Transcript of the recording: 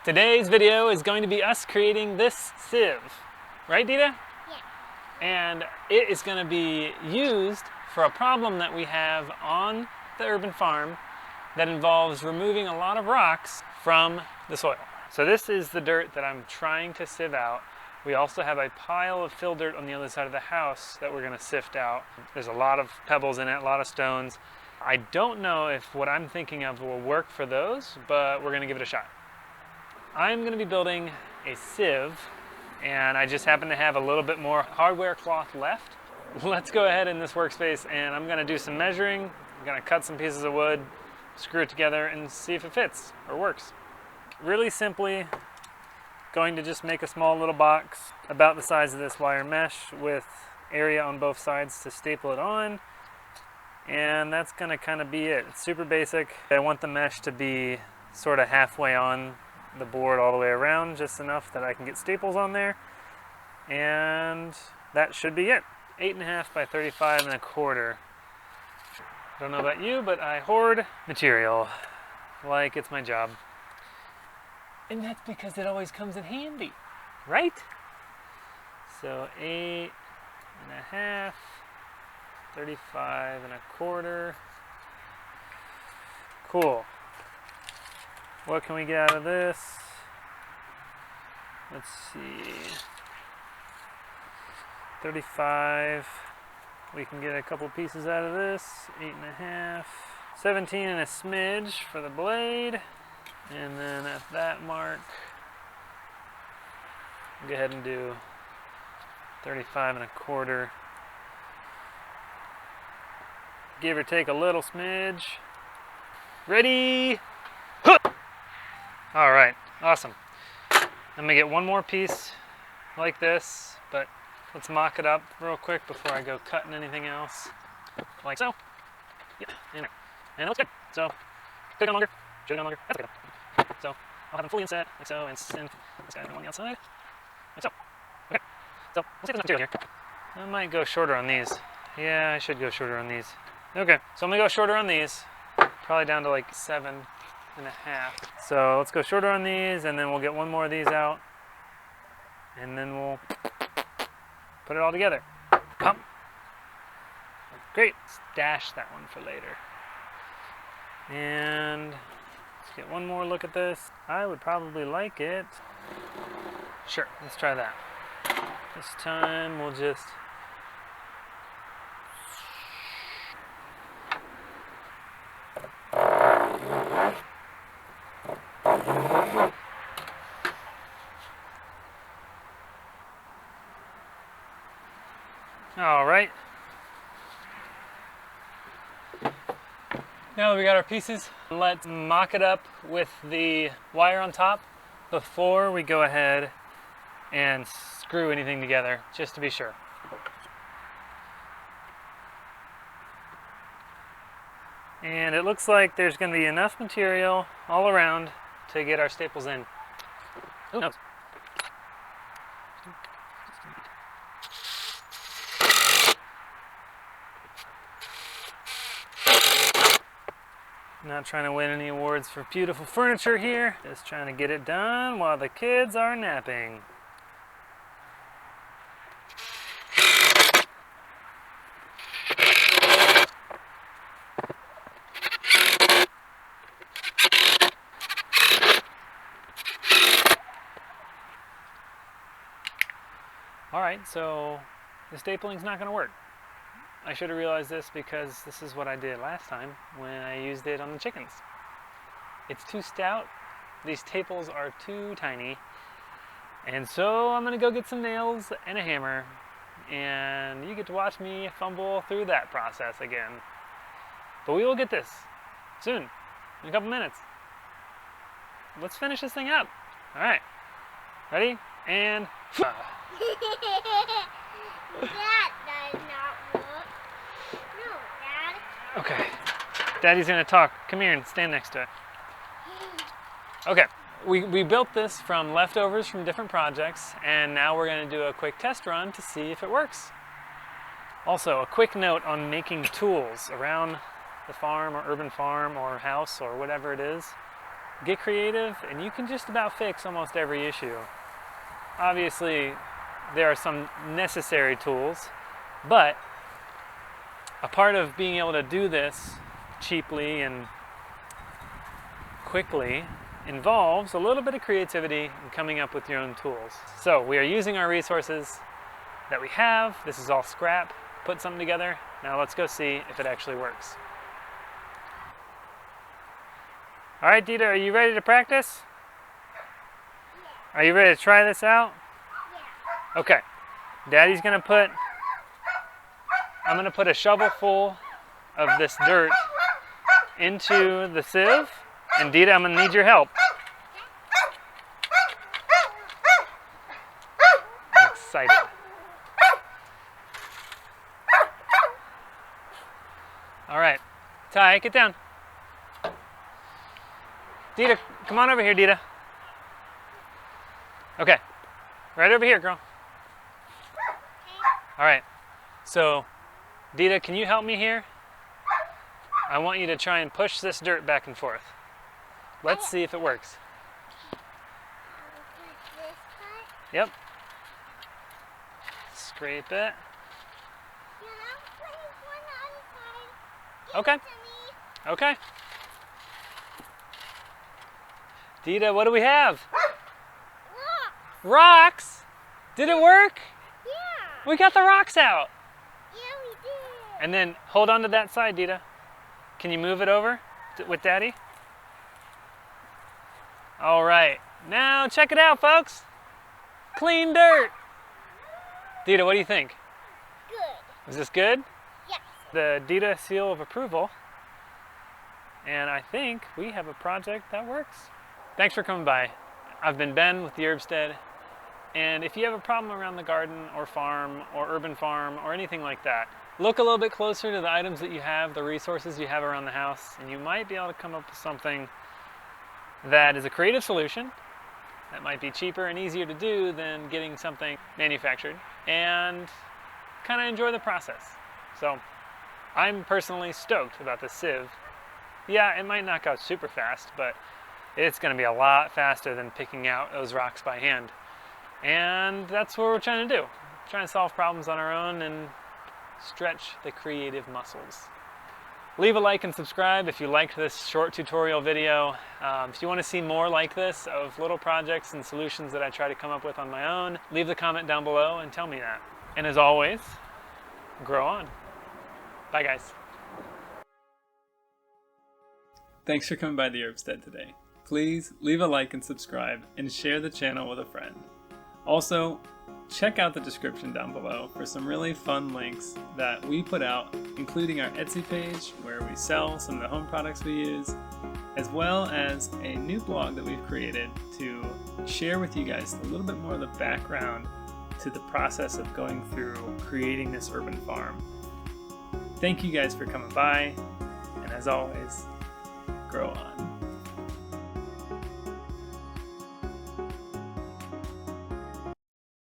Today's video is going to be us creating this sieve. Right, Dita? Yeah. And it is going to be used for a problem that we have on the urban farm that involves removing a lot of rocks from the soil. So this is the dirt that I'm trying to sieve out. We also have a pile of fill dirt on the other side of the house that we're going to sift out. There's a lot of pebbles in it, a lot of stones. I don't know if what I'm thinking of will work for those, but we're going to give it a shot. I'm going to be building a sieve, and I just happen to have a little bit more hardware cloth left. Let's go ahead in this workspace and I'm going to do some measuring. I'm going to cut some pieces of wood, screw it together, and see if it fits or works. Really simply, going to just make a small little box about the size of this wire mesh with area on both sides to staple it on. And that's going to kind of be it. It's super basic. I want the mesh to be sort of halfway on the board all the way around, just enough that I can get staples on there. And that should be it. 8.5 by 35.25. Don't know about you, but I hoard material like it's my job. And that's because it always comes in handy, right? So 8.5, 35.25. Cool. What can we get out of this? Let's see. 35. We can get a couple pieces out of this. 8.5. 17 and a smidge for the blade. And then at that mark, go ahead and do 35.25. Give or take a little smidge. Ready? All right, awesome. I'm gonna get one more piece like this, but let's mock it up real quick before I go cutting anything else. Like so. Yep, and it looks good. So, could have gone longer, should have gone longer. That's okay though. So, I'll have them fully inset, like so, and this guy on the outside, like so. Okay, so let's get this material here. I might go shorter on these. Yeah, I should go shorter on these. Okay, so I'm gonna go shorter on these, probably down to like 7.5. So let's go shorter on these, and then we'll get one more of these out, and then we'll put it all together. Pump. Great. Stash that one for later. And let's get one more look at this. I would probably like it. Sure, let's try that. This time we'll just all right. Now that we got our pieces, let's mock it up with the wire on top before we go ahead and screw anything together, just to be sure. And it looks like there's going to be enough material all around to get our staples in. Who knows? Not trying to win any awards for beautiful furniture here. Just trying to get it done while the kids are napping. Alright, so the stapling's not going to work. I should have realized this because this is what I did last time when I used it on the chickens. It's too stout. These staples are too tiny. And so I'm going to go get some nails and a hammer, and you get to watch me fumble through that process again. But we will get this soon, in a couple minutes. Let's finish this thing up. All right, ready? And That does not work. No, Dad. okay, Daddy's gonna talk. Come here and stand next to it. Okay, we built this from leftovers from different projects, and now we're gonna do a quick test run to see if it works. Also, a quick note on making tools around the farm or urban farm or house or whatever it is. get creative, and you can just about fix almost every issue. Obviously, there are some necessary tools, but a part of being able to do this cheaply and quickly involves a little bit of creativity and coming up with your own tools. So we are using our resources that we have. This is all scrap. Put something together. Now let's go see if it actually works. All right, Dita, are you ready to practice? Yeah. Are you ready to try this out? Yeah. Okay. Daddy's gonna I'm gonna put a shovel full of this dirt into the sieve. And Dita, I'm gonna need your help. I'm excited. All right, Ty, get down. Dita, come on over here, Dita. Okay, right over here, girl. All right, so Dita, can you help me here? I want you to try and push this dirt back and forth. Let's see if it works. Yep. Scrape it. Okay. Okay. Dita, what do we have? Rocks? Did it work? Yeah. We got the rocks out. Yeah, we did. And then hold on to that side, Dita. Can you move it over with Daddy? All right. Now check it out, folks. Clean dirt. Dita, what do you think? Good. Is this good? Yes. The Dita seal of approval. And I think we have a project that works. Thanks for coming by. I've been Ben with the Urbstead. And if you have a problem around the garden or farm or urban farm or anything like that, look a little bit closer to the items that you have, the resources you have around the house, and you might be able to come up with something that is a creative solution that might be cheaper and easier to do than getting something manufactured, and kind of enjoy the process. So I'm personally stoked about this sieve. Yeah, it might knock out super fast, but it's going to be a lot faster than picking out those rocks by hand. And that's what we're trying to do. Trying to solve problems on our own and stretch the creative muscles. Leave a like and subscribe if you liked this short tutorial video. If you want to see more like this of little projects and solutions that I try to come up with on my own, leave the comment down below and tell me that. And as always, grow on. Bye guys. Thanks for coming by the Urbstead today. Please leave a like and subscribe and share the channel with a friend. Also, check out the description down below for some really fun links that we put out, including our Etsy page where we sell some of the home products we use, as well as a new blog that we've created to share with you guys a little bit more of the background to the process of going through creating this urban farm. Thank you guys for coming by, and as always, grow on.